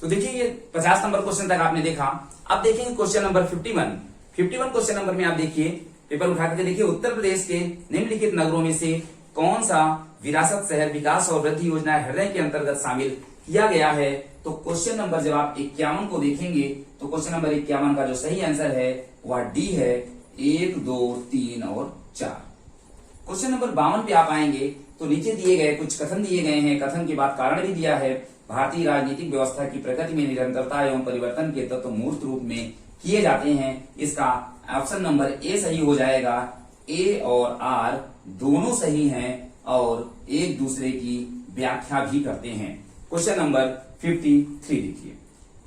तो देखिए ये 50 नंबर क्वेश्चन तक आपने देखा। अब देखेंगे क्वेश्चन नंबर 51 क्वेश्चन नंबर में आप देखिए, पेपर उठा करके देखिए, उत्तर प्रदेश के निम्नलिखित नगरों में से कौन सा विरासत शहर विकास और वृद्धि योजना हृदय के अंतर्गत शामिल किया गया है। तो क्वेश्चन नंबर जब आप 51 को देखेंगे तो क्वेश्चन नंबर 51 का जो सही आंसर है वह डी है, 1, 2, 3 और 4। क्वेश्चन नंबर 52 पे आप आएंगे तो नीचे दिए गए कुछ कथन दिए गए हैं, कथन के बाद कारण भी दिया है। भारतीय राजनीतिक व्यवस्था की प्रकृति में निरंतरता एवं परिवर्तन के तत्व मूर्त रूप में किए जाते हैं। इसका ऑप्शन नंबर ए सही हो जाएगा। ए और आर दोनों सही हैं और एक दूसरे की व्याख्या भी करते हैं। क्वेश्चन नंबर 53 देखिए,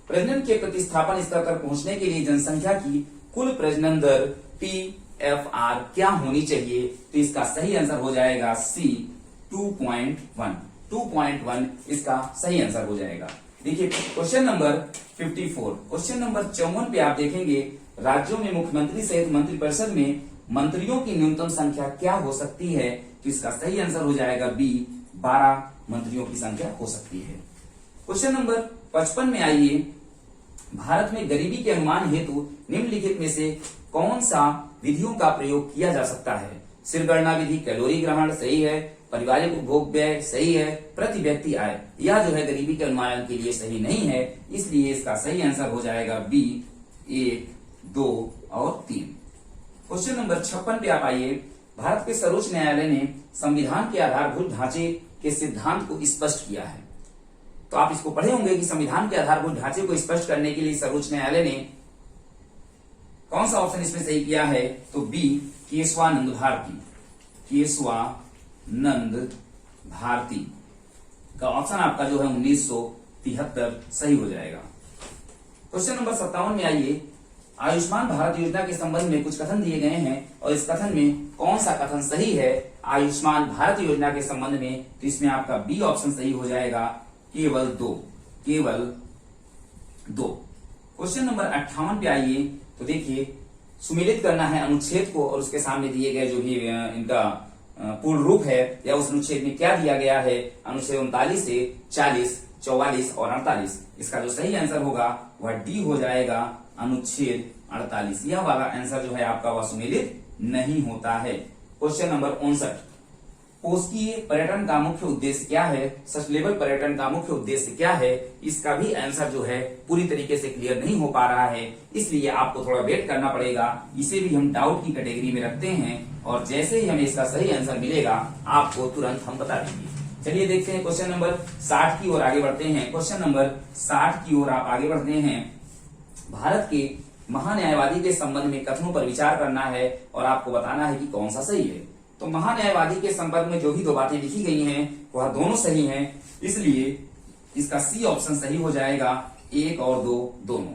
प्रजनन के प्रतिस्थापन स्तर तक पहुंचने के लिए जनसंख्या की कुल प्रजनन दर PFR क्या होनी चाहिए। तो इसका सही आंसर हो जाएगा सी, 2.1 इसका सही आंसर हो जाएगा। देखिए क्वेश्चन नंबर 54, क्वेश्चन नंबर 54 पे आप देखेंगे, राज्यों में मुख्यमंत्री सहित मंत्रिपरिषद में मंत्रियों की न्यूनतम संख्या क्या हो सकती है। तो इसका सही आंसर हो जाएगा बी, 12 मंत्रियों की संख्या हो सकती है। क्वेश्चन नंबर 55 में आइए, भारत में गरीबी के अनुमान हेतु निम्नलिखित में से कौन सा विधियों का प्रयोग किया जा सकता है। सिरगणना विधि, कैलोरी ग्रहण सही है, पारिवारिक उपभोग व्यय सही है, प्रति व्यक्ति आय यह जो है गरीबी के अनुमान के लिए सही नहीं है, इसलिए इसका सही आंसर हो जाएगा बी, 1, 2 और 3। क्वेश्चन नंबर 56 पे आप आइए, भारत के सर्वोच्च न्यायालय ने संविधान के आधारभूत ढांचे के सिद्धांत को स्पष्ट किया है। तो आप इसको पढ़े होंगे कि संविधान के आधारभूत ढांचे को स्पष्ट करने के लिए सर्वोच्च न्यायालय ने कौन सा ऑप्शन इसमें सही किया है। तो बी, केशवानंद भारती, केशवानंद भारती का ऑप्शन आपका जो है 1973 सही हो जाएगा। क्वेश्चन नंबर 57 में आइए, आयुष्मान भारत योजना के संबंध में कुछ कथन दिए गए हैं और इस कथन में कौन सा कथन सही है आयुष्मान भारत योजना के संबंध में। तो इसमें आपका बी ऑप्शन सही हो जाएगा, केवल 2। क्वेश्चन नंबर 58 पे आइए, तो देखिए सुमेलित करना है अनुच्छेद को और उसके सामने दिए गए जो भी इनका पूर्ण रूप है या उस अनुच्छेद में क्या दिया गया है। अनुच्छेद 39 से 40, 44 और 48, इसका जो सही आंसर होगा वह डी हो जाएगा, अनुच्छेद 48। यह वाला आंसर जो है आपका वह सुमेलित नहीं होता है। क्वेश्चन नंबर 59, कोशिकीय पर्यटन का मुख्य उद्देश्य क्या है, सस्टेनेबल पर्यटन का मुख्य उद्देश्य क्या है। इसका भी आंसर जो है पूरी तरीके से क्लियर नहीं हो पा रहा है, इसलिए आपको थोड़ा वेट करना पड़ेगा। इसे भी हम डाउट की कैटेगरी में रखते हैं और जैसे ही हमें इसका सही आंसर मिलेगा आपको तुरंत हम बता देंगे। चलिए देखते हैं क्वेश्चन नंबर 60 की ओर आगे बढ़ते हैं। क्वेश्चन नंबर 60 की ओर आप आगे बढ़ते हैं। भारत के महान्यायवादी के संबंध में कथनों पर विचार करना है और आपको बताना है कि कौन सा सही है। तो महान्यायवादी के संबंध में जो भी दो बातें लिखी गई हैं वह दोनों सही हैं, इसलिए इसका सी ऑप्शन सही हो जाएगा, 1 और 2 दोनों।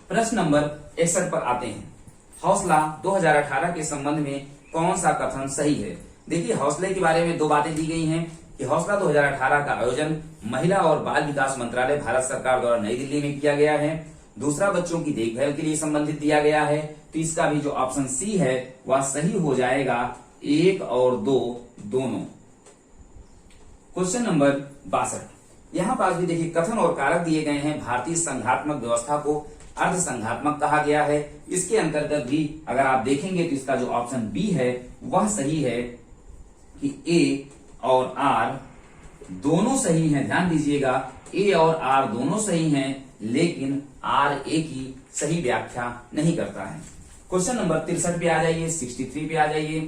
प्रश्न नंबर 61 पर आते हैं, हौसला 2018 के संबंध में कौन सा कथन सही है। देखिए हौसले के बारे में दो बातें दी गई हैं कि हौसला 2018 का आयोजन महिला और बाल विकास मंत्रालय भारत सरकार द्वारा नई दिल्ली में किया गया है। दूसरा बच्चों की देखभाल के लिए संबंधित दिया गया है। तो इसका भी जो ऑप्शन सी है वह सही हो जाएगा, 1 और 2 दोनों। क्वेश्चन नंबर 62, यहां पास भी देखिए कथन और कारक दिए गए हैं। भारतीय संघात्मक व्यवस्था को अर्ध संघात्मक कहा गया है। इसके अंतर्गत भी अगर आप देखेंगे तो इसका जो ऑप्शन बी है वह सही है कि ए और आर दोनों सही हैं। ध्यान दीजिएगा, ए और आर दोनों सही हैं, लेकिन आर ए की सही व्याख्या नहीं करता है। क्वेश्चन नंबर 63 पे आ जाइए, 63 पे आ जाइए।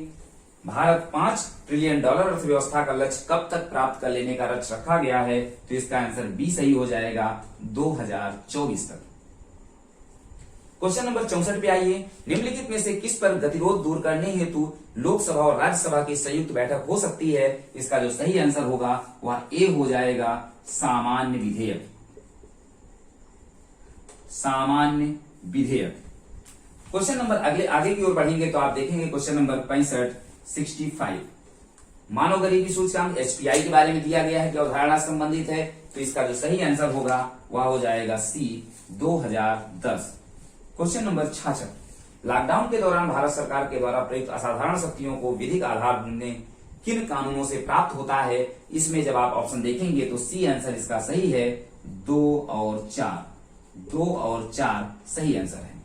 भारत $5 ट्रिलियन अर्थव्यवस्था का लक्ष्य कब तक प्राप्त कर लेने का लक्ष्य रखा गया है। तो इसका आंसर बी सही हो जाएगा, 2024 तक। क्वेश्चन नंबर 64 पे आइए, निम्नलिखित में से किस पर गतिरोध दूर करने हेतु लोकसभा और राज्यसभा की संयुक्त बैठक हो सकती है। इसका जो सही आंसर होगा वह ए हो जाएगा, सामान्य विधेयक। सामान्य विधेयक। क्वेश्चन नंबर आगे की ओर बढ़ेंगे तो आप देखेंगे क्वेश्चन नंबर 65 मानव गरीबी सूचकांक HPI के बारे में दिया गया है कि अवधारणा संबंधित है। तो इसका जो सही आंसर होगा वह हो जाएगा सी, 2010। क्वेश्चन नंबर 66, लॉकडाउन के दौरान भारत सरकार के द्वारा प्रयुक्त असाधारण शक्तियों को विधिक आधार में किन कानूनों से प्राप्त होता है। इसमें जब आप ऑप्शन देखेंगे तो सी आंसर इसका सही है। 2 और 4 सही आंसर है।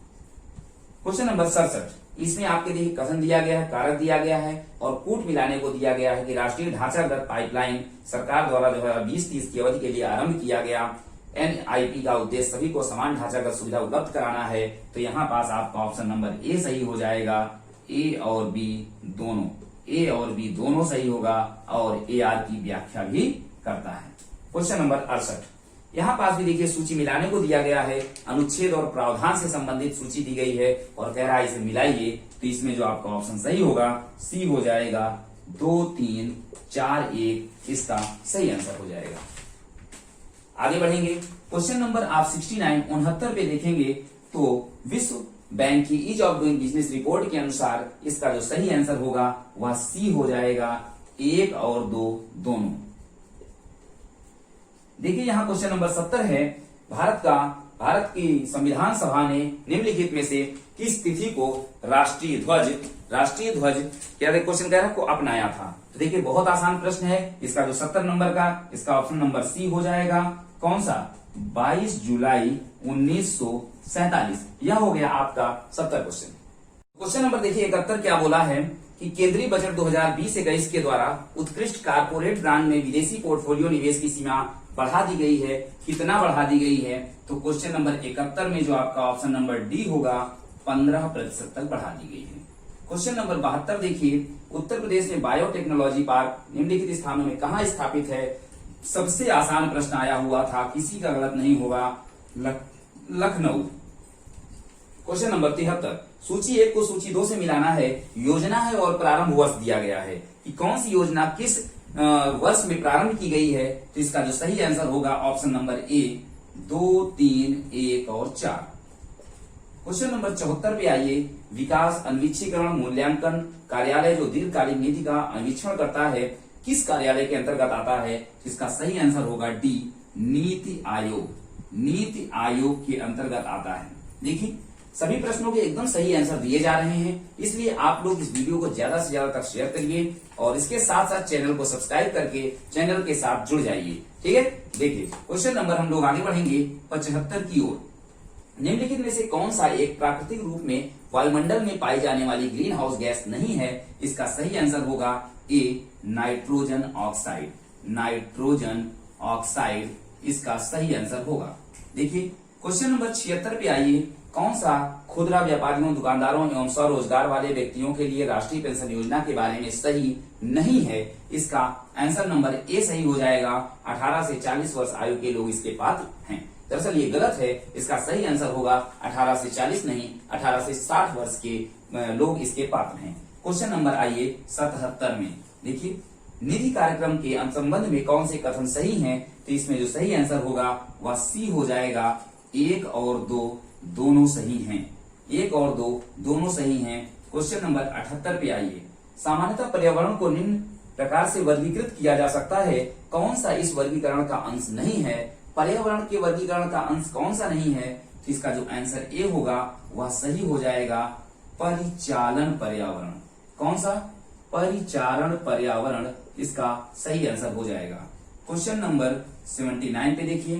क्वेश्चन नंबर 67, इसमें आपके देखिए कथन दिया गया है, कारक दिया गया है और कूट मिलाने को दिया गया है कि राष्ट्रीय ढांचागत पाइपलाइन सरकार द्वारा 2020-30 की अवधि के लिए आरंभ किया गया। एनआईपी का उद्देश्य सभी को समान ढांचागत सुविधा उपलब्ध कराना है। तो यहाँ पास आपका ऑप्शन नंबर ए सही हो जाएगा। ए और बी दोनों सही होगा और ए आर की व्याख्या भी करता है। क्वेश्चन नंबर 68, यहाँ पास भी देखिए सूची मिलाने को दिया गया है, अनुच्छेद और प्रावधान से संबंधित सूची दी गई है और कह रहा है इसे मिलाइए। तो इसमें जो आपका ऑप्शन सही होगा सी हो जाएगा। 2, 3, 4, 1 इसका सही आंसर हो जाएगा। आगे बढ़ेंगे। क्वेश्चन नंबर आप 69 पे देखेंगे तो विश्व बैंक की ease of doing business report के अनुसार इसका जो सही आंसर होगा वह सी हो जाएगा। 1 और 2 दोनों। देखिए यहाँ क्वेश्चन नंबर 70 है, भारत की संविधान सभा ने निम्नलिखित में से किस तिथि को राष्ट्रीय ध्वज क्या क्वेश्चन कह रहा है को अपनाया था। तो देखिए बहुत आसान प्रश्न है, इसका जो 70 नंबर का इसका ऑप्शन नंबर सी हो जाएगा। कौन सा? 22 जुलाई 1947। यह हो गया आपका 70 क्वेश्चन। क्वेश्चन नंबर देखिए 71 क्या बोला है कि केंद्रीय बजट 2020-21 के द्वारा उत्कृष्ट कारपोरेट ब्रांड में विदेशी पोर्टफोलियो निवेश की सीमा बढ़ा दी गई है। कितना बढ़ा दी गई है? तो क्वेश्चन नंबर 71 में जो आपका ऑप्शन नंबर डी होगा 15% तक बढ़ा दी गई है। क्वेश्चन नंबर 72 देखिए, उत्तर प्रदेश में बायोटेक्नोलॉजी पार्क निम्नलिखित स्थानों में कहाँ स्थापित है? सबसे आसान प्रश्न आया हुआ था, किसी का गलत नहीं होगा, लखनऊ। क्वेश्चन नंबर 73, सूची 1 को सूची 2 से मिलाना है। योजना है और प्रारंभ वर्ष दिया गया है कि कौन सी योजना किस वर्ष में प्रारंभ की गई है। तो इसका जो सही आंसर होगा ऑप्शन नंबर ए 2, 3, 1 और 4। क्वेश्चन नंबर 74 पे आइए, विकास अन्वीक्षीकरण मूल्यांकन कार्यालय जो दीर्घकालीन नीति का अन्वीक्षण करता है किस कार्यालय के अंतर्गत आता है? इसका सही आंसर होगा डी, नीति आयोग के अंतर्गत आता है। देखिए सभी प्रश्नों के एकदम सही आंसर दिए जा रहे हैं, इसलिए आप लोग इस वीडियो को ज्यादा से ज्यादा तक शेयर करिए और इसके साथ साथ चैनल को सब्सक्राइब करके चैनल के साथ जुड़ जाइए। ठीक है, देखिए क्वेश्चन नंबर हम लोग आगे बढ़ेंगे 75 की ओर। निम्नलिखित में से कौन सा एक प्राकृतिक रूप में वायुमंडल में पाई जाने वाली ग्रीन हाउस गैस नहीं है? इसका सही आंसर होगा ए, नाइट्रोजन ऑक्साइड इसका सही आंसर होगा। देखिए क्वेश्चन नंबर 76 पे आइए, कौन सा खुदरा व्यापारियों, दुकानदारों एवं स्वरोजगार वाले व्यक्तियों के लिए राष्ट्रीय पेंशन योजना के बारे में सही नहीं है? इसका आंसर नंबर ए सही हो जाएगा। 18 से 40 वर्ष आयु के लोग इसके पात्र हैं। दरअसल ये गलत है, इसका सही आंसर होगा 18 से 40 नहीं, 18 से 60 वर्ष के लोग इसके पात्र हैं। क्वेश्चन नंबर आइए 77 में। देखिए निधि कार्यक्रम के संबंध में कौन से कथन सही हैं? तो इसमें जो सही आंसर होगा वह सी हो जाएगा। 1 और 2 दोनों सही हैं। 1 और 2 दोनों सही हैं। क्वेश्चन नंबर 78 पे आइए, सामान्यतः पर्यावरण को निम्न प्रकार से वर्गीकृत किया जा सकता है, कौन सा इस वर्गीकरण का अंश नहीं है? पर्यावरण के वर्गीकरण का अंश कौन सा नहीं है? तो इसका जो आंसर ए होगा वह सही हो जाएगा, परिचालन पर्यावरण। कौन सा? परिचालन पर्यावरण इसका सही आंसर हो जाएगा। क्वेश्चन नंबर 79 पे देखिए,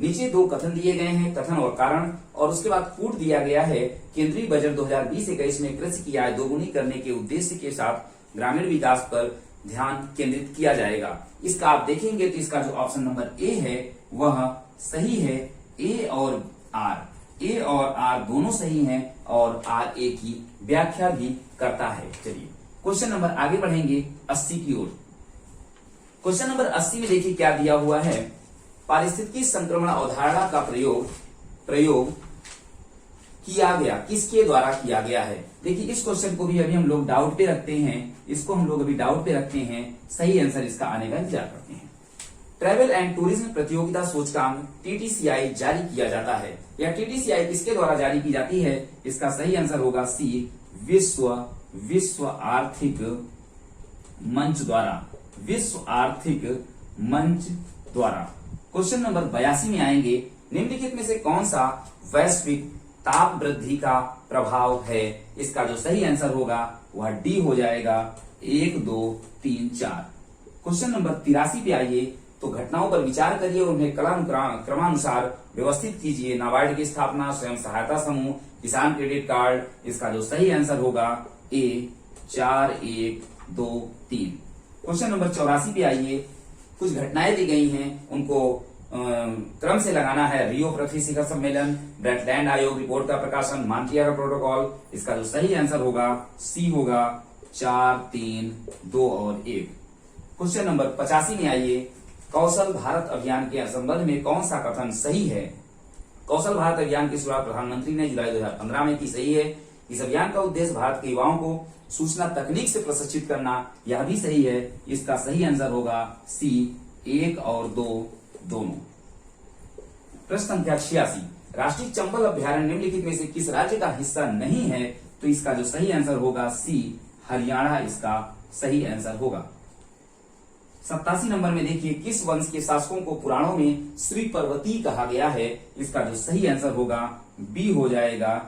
नीचे 2 कथन दिए गए हैं, कथन और कारण, और उसके बाद कूट दिया गया है। केंद्रीय बजट 2020-21 में कृषि की आय दोगुनी करने के उद्देश्य के साथ ग्रामीण विकास पर ध्यान केंद्रित किया जाएगा। इसका आप देखेंगे तो इसका जो ऑप्शन नंबर ए है वह सही है। ए और आर दोनों सही हैं और आर ए की व्याख्या भी करता है। चलिए क्वेश्चन नंबर आगे बढ़ेंगे 80 की ओर। क्वेश्चन नंबर 80 में देखिए क्या दिया हुआ है, पारिस्थितिकी संक्रमण अवधारणा का प्रयोग किया गया, किसके द्वारा किया गया है? देखिए इस क्वेश्चन को भी अभी हम लोग डाउट पे रखते हैं, इसको हम लोग अभी डाउट पे रखते हैं, सही आंसर इसका आने का इंतजार करते हैं। ट्रैवल एंड टूरिज्म प्रतियोगिता सूचकांक TTCI जारी किया जाता है। यह TTCI किसके द्वारा जारी की जाती है? इसका सही आंसर होगा सी, विश्व आर्थिक मंच द्वारा। क्वेश्चन नंबर 82 में आएंगे, निम्नलिखित में से कौन सा वैश्विक ताप वृद्धि का प्रभाव है? इसका जो सही आंसर होगा वह डी हो जाएगा। 1, 2, 3, 4। क्वेश्चन नंबर 83 पे आइए। तो घटनाओं पर विचार करिए और उन्हें क्रमानुसार व्यवस्थित कीजिए। नाबार्ड की स्थापना, स्वयं सहायता समूह, किसान क्रेडिट कार्ड। इसका जो सही आंसर होगा ए 4, 1, 2, 3। क्वेश्चन नंबर 84 पे आइए। कुछ घटनाएं दी गई हैं, उनको क्रम से लगाना है। रियो पृथ्वी शिखर सम्मेलन, ब्रेटलैंड आयोग रिपोर्ट का प्रकाशन, मॉन्ट्रियल प्रोटोकॉल। इसका जो सही आंसर होगा सी होगा 4, 3, 2 और 1। क्वेश्चन नंबर 85 में आइए। कौशल भारत अभियान के संबंध में कौन सा कथन सही है? कौशल भारत अभियान की शुरुआत प्रधानमंत्री ने जुलाई 2015 में की। सही है। इस अभियान का उद्देश्य भारत के युवाओं को सूचना तकनीक से प्रशिक्षित करना, यह भी सही है। इसका सही आंसर होगा सी 1 और 2 दोनों। प्रश्न संख्या 86। राष्ट्रीय चंबल अभ्यारण्य निम्नलिखित में से किस राज्य का हिस्सा नहीं है? तो इसका जो सही आंसर होगा सी हरियाणा इसका सही आंसर होगा। 87 नंबर में देखिए, किस वंश के शासकों को पुराणों में श्री पर्वती कहा गया है? इसका जो सही आंसर होगा बी हो जाएगा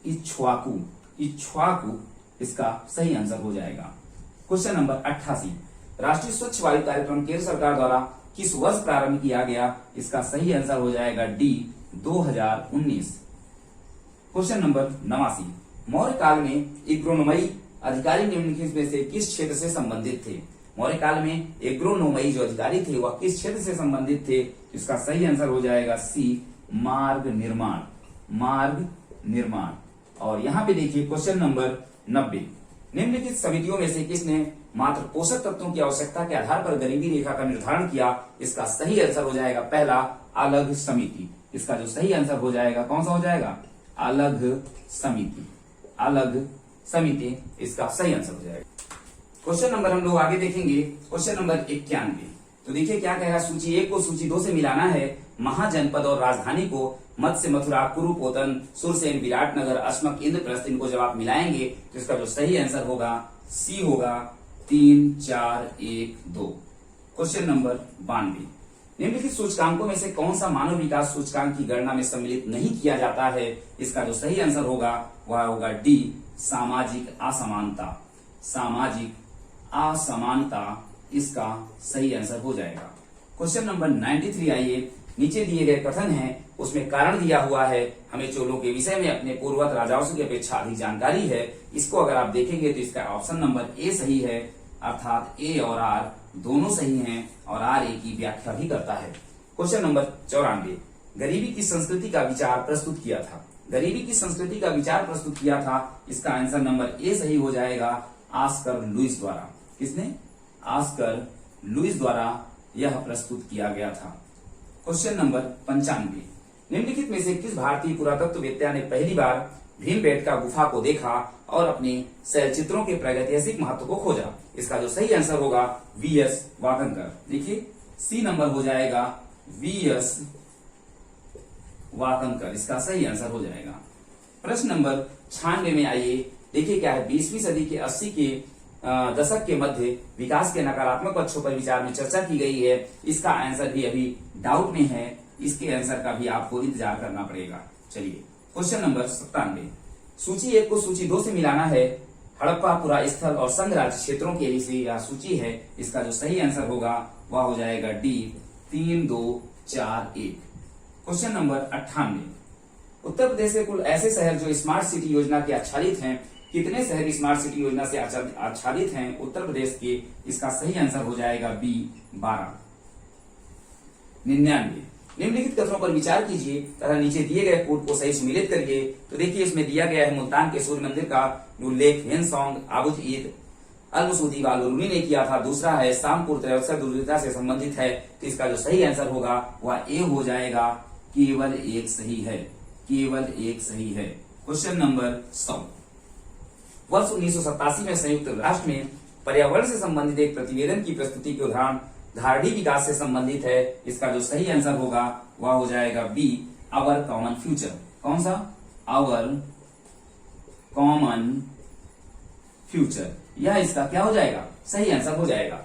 इक्ष्वाकु। इक्ष्वाकु इसका सही आंसर हो जाएगा। Question number 88। राष्ट्रीय स्वच्छ वायु कार्यक्रम केंद्र सरकार द्वारा किस वर्ष प्रारंभ किया गया? इसका सही आंसर हो जाएगा डी 2019। Question number 89। मौर्य काल में एग्रोनोमई अधिकारी निम्नलिखित में से किस क्षेत्र से संबंधित थे? मौर्य काल में एग्रोनोमई जो अधिकारी थे वह किस क्षेत्र से संबंधित थे? इसका सही आंसर हो जाएगा सी मार्ग निर्माण। मार्ग निर्माण। और यहाँ पे देखिए क्वेश्चन नंबर 90। निम्नलिखित समितियों में से किसने मात्र पोषक तत्वों की आवश्यकता के आधार पर गरीबी रेखा का निर्धारण किया? इसका सही आंसर हो जाएगा पहला अलग समिति। इसका जो सही आंसर हो जाएगा कौन सा हो जाएगा? अलग समिति। अलग समिति इसका सही आंसर हो जाएगा। क्वेश्चन नंबर हम लोग आगे देखेंगे। Question number 91। तो देखिए क्या कहेगा। सूची 1 को सूची 2 से मिलाना है। महाजनपद और राजधानी को मत्स्य मथुरा, कुरुपोतन, सुरसेन, विराटनगर, अस्मक, इंद्रप्रस्थ, इनको जब आप मिलाएंगे तो इसका जो सही आंसर होगा सी होगा 3, 4, 1, 2। Question number 92। निम्नलिखित सूचकांकों में से कौन सा मानव विकास सूचकांक की गणना में सम्मिलित नहीं किया जाता है? इसका जो सही आंसर होगा वह होगा डी सामाजिक असमानता। सामाजिक असमानता इसका सही आंसर हो जाएगा। क्वेश्चन नंबर 93 आइए। नीचे दिए गए कथन है, उसमें कारण दिया हुआ है। हमें चोलों के विषय में अपने पूर्ववर्ती राजाओं की अपेक्षा अधिक जानकारी है। इसको अगर आप देखेंगे तो इसका ऑप्शन नंबर ए सही है, अर्थात ए और आर दोनों सही हैं और आर ए की व्याख्या भी करता है। Question number 94। गरीबी की संस्कृति का विचार प्रस्तुत किया था। गरीबी की संस्कृति का विचार प्रस्तुत किया था। इसका आंसर नंबर ए सही हो जाएगा ऑस्कर लुईस द्वारा। किसने? ऑस्कर लुईस द्वारा यह प्रस्तुत किया गया था। Question number 95। निम्नलिखित में से किस भारतीय पुरातत्ववेत्ता ने पहली बार भीमबेटका गुफा को देखा और अपने शैलचित्रों के प्रागैतिहासिक महत्व को खोजा? इसका जो सही आंसर होगा वीएस वाकनकर। देखिए सी नंबर हो जाएगा वीएस वाकनकर। इसका सही आंसर हो जाएगा। प्रश्न नंबर 96 में आइए। देखिए क्या है। 20वीं सदी के 80 के दशक के मध्य विकास के नकारात्मक पक्षों पर विचार में चर्चा की गई है। इसका आंसर भी अभी डाउट में है। इसके आंसर का भी आपको इंतजार करना पड़ेगा। चलिए क्वेश्चन नंबर 97। सूची 1 को सूची 2 से मिलाना है। हड़प्पा, पुरा स्थल और संघ राज्य क्षेत्रों के लिए यह सूची है। इसका जो सही आंसर होगा वह हो जाएगा D 3, 2, 4, 1। Question number 98। Uttar Pradesh के कुल ऐसे शहर जो स्मार्ट सिटी योजना के आच्छादित हैं, कितने शहर स्मार्ट सिटी योजना से आच्छादित हैं उत्तर प्रदेश के? इसका सही आंसर हो जाएगा बी 12। 99। निम्नलिखित कथनों पर विचार कीजिए तथा नीचे दिए गए कोड को सही सुमिलित करिए। तो देखिए इसमें दिया गया है मुल्तान के सूर्य मंदिर का उल्लेख हेनसोंग आबुज ईद अल मसूदी वालुरुनी ने किया था। दूसरा है शामपुर त्रयोदश दुर्गता से संबंधित है। तो इसका जो सही आंसर होगा वह ए हो जाएगा। केवल एक सही है। केवल एक सही है। Question number 100। वर्ष 1987 में संयुक्त राष्ट्र में पर्यावरण से संबंधित एक प्रतिवेदन की प्रस्तुति के उदाहरण धारणी विकास से संबंधित है। इसका जो सही आंसर होगा वह हो जाएगा बी आवर कॉमन फ्यूचर। कौन सा? Our common future. यह इसका क्या हो जाएगा? सही आंसर हो जाएगा।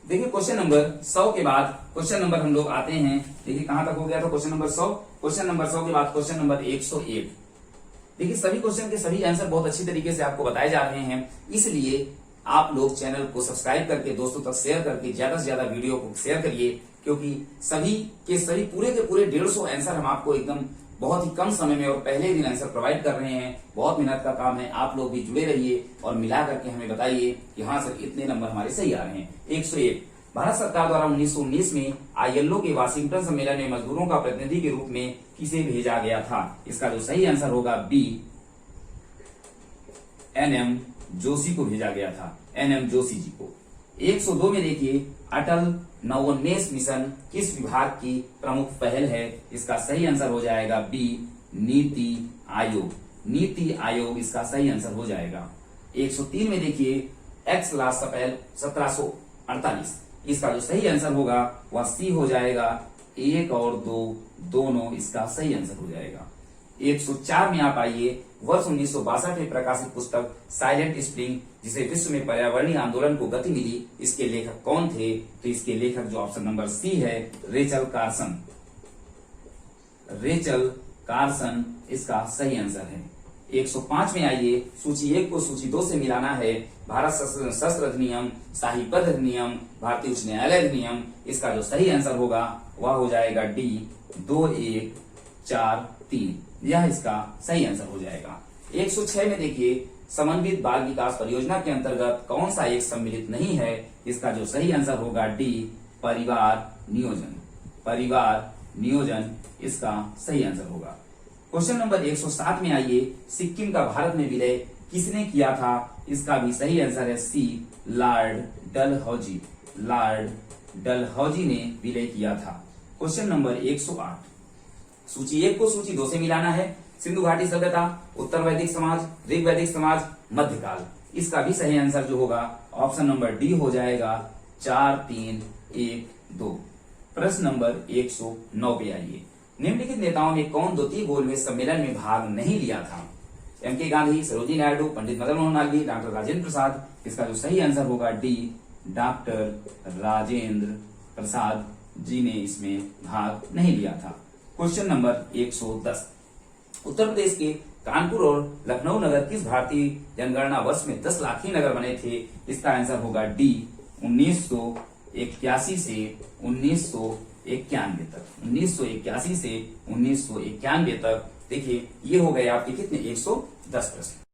देखिए क्वेश्चन नंबर 100 के बाद क्वेश्चन नंबर हम लोग आते हैं। देखिए कहां तक हो गया था क्वेश्चन नंबर 100। क्वेश्चन नंबर 100 के बाद क्वेश्चन नंबर 101। देखिए सभी क्वेश्चन के सभी आंसर बहुत अच्छी तरीके से आपको बताए जा रहे हैं, इसलिए आप लोग चैनल को सब्सक्राइब करके दोस्तों तक शेयर करके ज्यादा से ज्यादा वीडियो को शेयर करिए, क्योंकि सभी के सभी पूरे के पूरे 150 आंसर हम आपको एकदम बहुत ही कम समय में और पहले ही दिन आंसर प्रोवाइड कर रहे हैं। बहुत मेहनत का काम है, आप लोग भी जुड़े रहिए और मिला करके हमें बताइए कि हाँ सर इतने नंबर हमारे सही आ रहे हैं। 101 भारत सरकार द्वारा 1919 में आईएलओ के वाशिंगटन सम्मेलन में मजदूरों का प्रतिनिधि के रूप में किसे भेजा गया था? इसका जो सही आंसर होगा बी, एनएम जोशी को भेजा गया था, एनएम जोशी जी को। 102 में देखिए अटल नवोन्मेष मिशन किस विभाग की प्रमुख पहल है? इसका सही आंसर हो जाएगा बी, नीति आयोग, नीति आयोग इसका सही आंसर हो जाएगा। 103 में देखिए एक्स लास्ट अप्रैल 1748, इसका जो सही आंसर होगा वह सी हो जाएगा, 1 और 2 दोनों इसका सही आंसर हो जाएगा। 104 में आप आइए वर्ष 1962 में प्रकाशित पुस्तक साइलेंट स्प्रिंग, जिसे विश्व में पर्यावरणीय आंदोलन को गति मिली, इसके लेखक कौन थे? तो इसके लेखक जो ऑप्शन नंबर सी है, रेचल कार्सन, रेचल कार्सन इसका सही आंसर है। 105 में आइए सूची 1 को सूची 2 से मिलाना है। भारत सशस्त्र अधिनियम, शाही पद अधिनियम, भारतीय उच्च न्यायालय अधिनियम, इसका जो सही आंसर होगा वह हो जाएगा डी, 2, 1, 4, 3, यह इसका सही आंसर हो जाएगा। 106 में देखिए समन्वित बाल विकास परियोजना के अंतर्गत कौन सा एक सम्मिलित नहीं है? इसका जो सही आंसर होगा डी, परिवार नियोजन, परिवार नियोजन इसका सही आंसर होगा। क्वेश्चन नंबर 107 में आइए सिक्किम का भारत में विलय किसने किया था? इसका भी सही आंसर है सी, लॉर्ड डलहौजी, लॉर्ड डलहौजी ने विलय किया था। क्वेश्चन नंबर 108 सूची 1 को सूची 2 से मिलाना है। सिंधु घाटी सभ्यता, उत्तर वैदिक समाज, ऋग वैदिक समाज, मध्यकाल, इसका भी सही आंसर जो होगा ऑप्शन नंबर डी हो जाएगा, 4, 3, 1, 2। प्रश्न नंबर 109 पे आइए निम्नलिखित नेताओं में कौन द्वितीय गोलमेज सम्मेलन में भाग नहीं लिया था? एम.के. गांधी, सरोजिनी नायडू, पंडित मदन मोहन मालवीय, डॉक्टर राजेंद्र प्रसाद, इसका जो सही आंसर होगा डी, डॉक्टर राजेंद्र प्रसाद जी ने इसमें भाग नहीं लिया था। क्वेश्चन नंबर 110 उत्तर प्रदेश के कानपुर और लखनऊ नगर किस भारतीय जनगणना वर्ष में 10 लाख ही नगर बने थे? इसका आंसर होगा डी, 1981 से 1991 तक, 1981 से 1991 तक। देखिए ये हो गए आपके कितने 110 प्रश्न।